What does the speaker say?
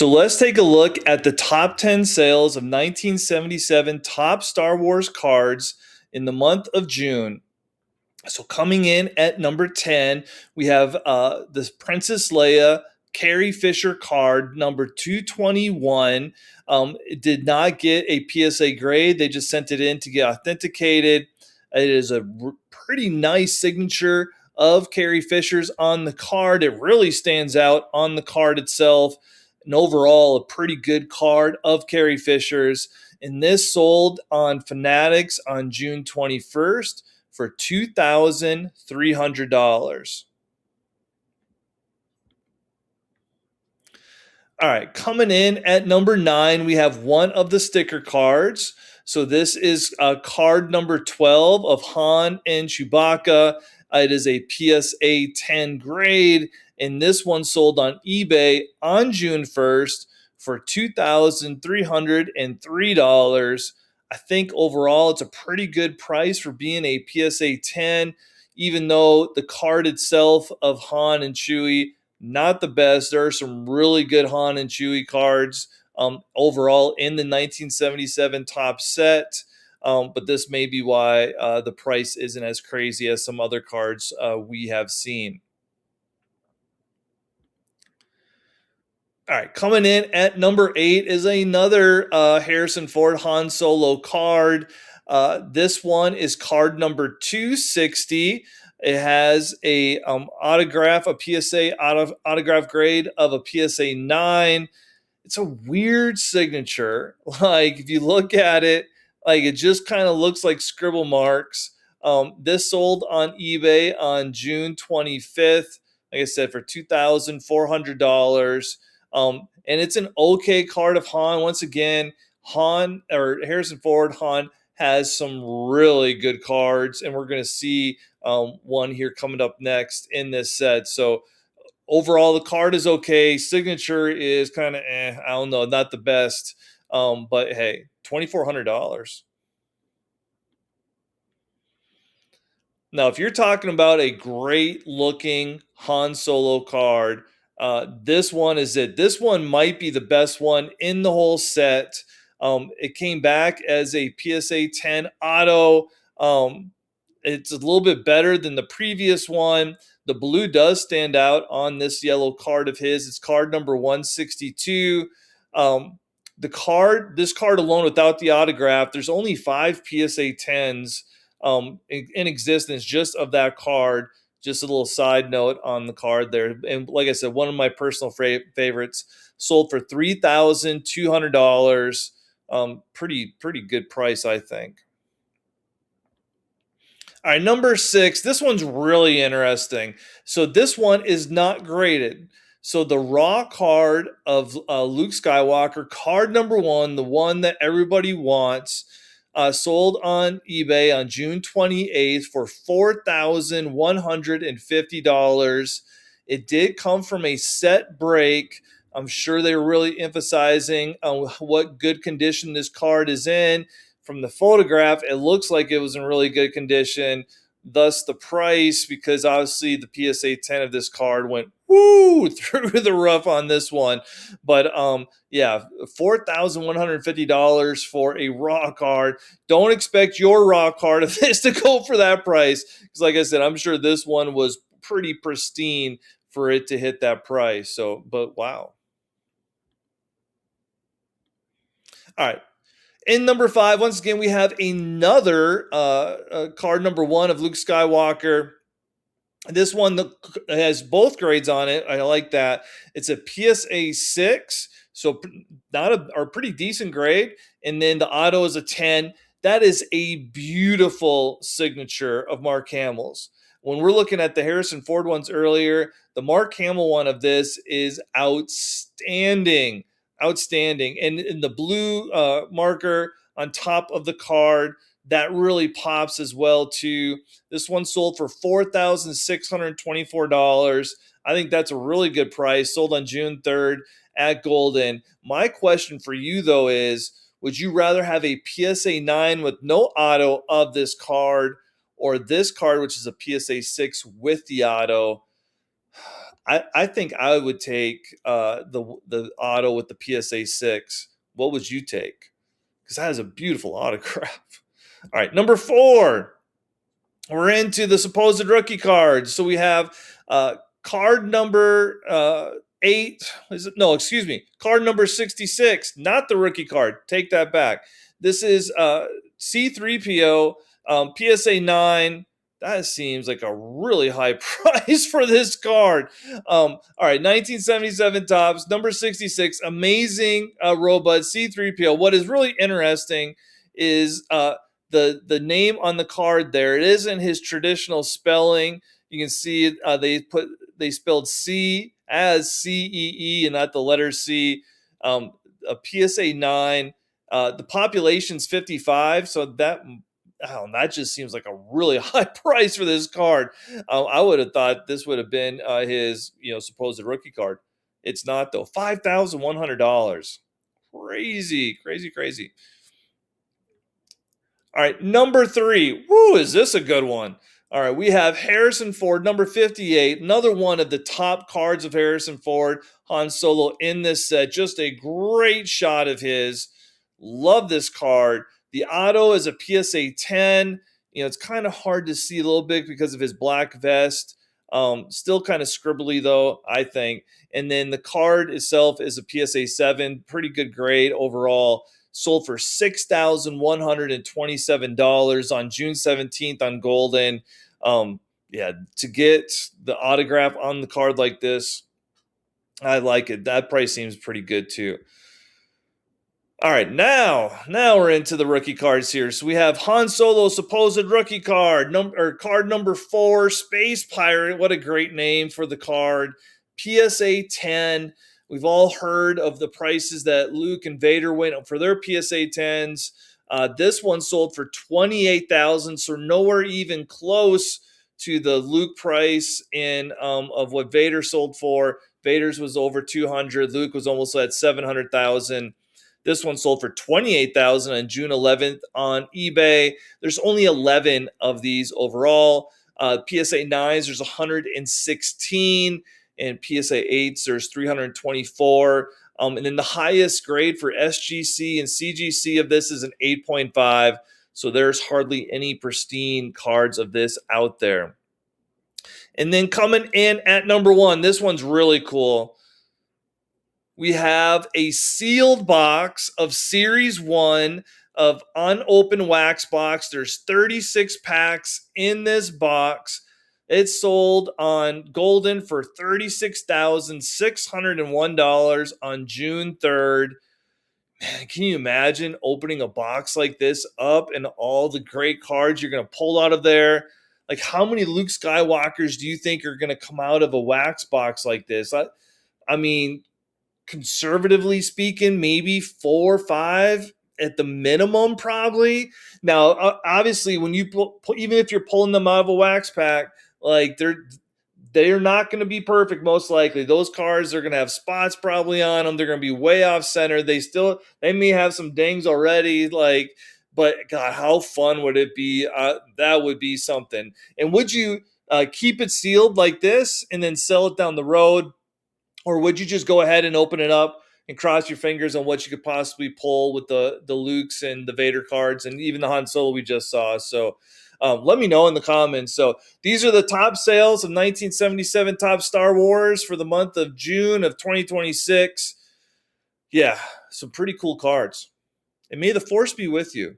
So let's take a look at the top 10 sales of 1977 top Star Wars cards in the month of June. So coming in at number 10, we have the Princess Leia Carrie Fisher card, number 221. It did not get a PSA grade. They just sent it in to get authenticated. It is a pretty nice signature of Carrie Fisher's on the card. It really stands out on the card itself. And overall, a pretty good card of Carrie Fisher's. And this sold on Fanatics on June 21st for $2,300. All right, coming in at number 9, we have one of the sticker cards. So this is card number 12 of Han and Chewbacca. It is a PSA 10 grade, and this one sold on eBay on June 1st for $2,303. I think overall it's a pretty good price for being a PSA 10, even though the card itself of Han and Chewie, not the best. There are some really good Han and Chewie cards overall in the 1977 top set. But this may be why the price isn't as crazy as some other cards we have seen. All right, coming in at number 8 is another Harrison Ford Han Solo card. This one is card number 260. It has a autograph, a PSA autograph grade of a PSA 9. It's a weird signature. Like, if you look at it, like, it just kind of looks like scribble marks. This sold on eBay on June 25th, like I said, for $2,400. And it's an okay card of Han. Once again, Harrison Ford Han has some really good cards, and we're going to see one here coming up next in this set. So overall, the card is okay. Signature is kind of I don't know, not the best. But hey, $2,400. Now, if you're talking about a great looking Han Solo card, this one is it. This one might be the best one in the whole set. It came back as a PSA 10 auto. It's a little bit better than the previous one. The blue does stand out on this yellow card of his. It's card number 162. This card alone without the autograph, there's only 5 PSA 10s in existence just of that card. Just a little side note on the card there. And like I said, one of my personal favorites, sold for $3,200. Pretty good price, I think. All right, number 6. This one's really interesting. So this one is not graded. So the raw card of Luke Skywalker, card number 1, the one that everybody wants, sold on eBay on June 28th for $4,150. It did come from a set break. I'm sure they were really emphasizing what good condition this card is in. From the photograph, it looks like it was in really good condition. Thus the price, because obviously the PSA 10 of this card went through the roof on this one. But yeah, $4,150 for a raw card. Don't expect your raw card of this to go for that price, because like I said, I'm sure this one was pretty pristine for it to hit that price. So, but wow. All right. In number 5, once again, we have another card number 1 of Luke Skywalker. This one has both grades on it. I like that. It's a PSA 6, so not a pretty decent grade. And then the auto is a 10. That is a beautiful signature of Mark Hamill's. When we're looking at the Harrison Ford ones earlier, the Mark Hamill one of this is outstanding. Outstanding. And in the blue marker on top of the card, that really pops as well too. This one sold for $4,624. I think that's a really good price. Sold on June 3rd at Golden. My question for you though is, would you rather have a PSA 9 with no auto of this card, or this card which is a PSA 6 with the auto? I think I would take the auto with the PSA 6. What would you take? Because that is a beautiful autograph. All right, number 4. We're into the supposed rookie cards. So we have card number 8. Is it? No, excuse me. Card number 66. Not the rookie card. Take that back. This is C3PO PSA 9. That seems like a really high price for this card. All right, 1977 tops, number 66. Amazing robot C3PO. What is really interesting is the name on the card there. It isn't his traditional spelling. You can see they spelled C as CEE and not the letter C. A PSA 9. The population's 55, so that just seems like a really high price for this card. I would have thought this would have been his supposed rookie card. It's not though. $5,100. Crazy, crazy, crazy. All right, number 3. Woo, is this a good one? All right, we have Harrison Ford, number 58, another one of the top cards of Harrison Ford, Han Solo in this set. Just a great shot of his. Love this card. The auto is a PSA 10. It's kind of hard to see a little bit because of his black vest. Still kind of scribbly though, I think. And then the card itself is a PSA 7. Pretty good grade overall. Sold for $6,127 on June 17th on Golden. To get the autograph on the card like this, I like it. That price seems pretty good too. All right, now we're into the rookie cards here. So we have Han Solo supposed rookie card, card number 4, Space Pirate. What a great name for the card. PSA 10. We've all heard of the prices that Luke and Vader went for their PSA 10s. This one sold for $28,000, so nowhere even close to the Luke price of what Vader sold for. Vader's was over $200,000. Luke was almost at $700,000. This one sold for $28,000 on June 11th on eBay. There's only 11 of these overall. PSA 9s, there's 116. And PSA 8s, there's 324. And then the highest grade for SGC and CGC of this is an 8.5. So there's hardly any pristine cards of this out there. And then coming in at number 1, this one's really cool. We have a sealed box of Series 1 of unopened wax box. There's 36 packs in this box. It's sold on Golden for $36,601 on June 3rd. Man, can you imagine opening a box like this up and all the great cards you're going to pull out of there? Like, how many Luke Skywalkers do you think are going to come out of a wax box like this? I mean, conservatively speaking, maybe 4 or 5 at the minimum, probably. Now, obviously, when you even if you're pulling them out of a wax pack, like they're not going to be perfect. Most likely, those cards are going to have spots probably on them. They're going to be way off center. They may have some dings already. But God, how fun would it be? That would be something. And would you keep it sealed like this and then sell it down the road? Or would you just go ahead and open it up and cross your fingers on what you could possibly pull with the Lukes and the Vader cards and even the Han Solo we just saw? So let me know in the comments. So these are the top sales of 1977 Top Star Wars for the month of June of 2026. Yeah, some pretty cool cards. And may the Force be with you.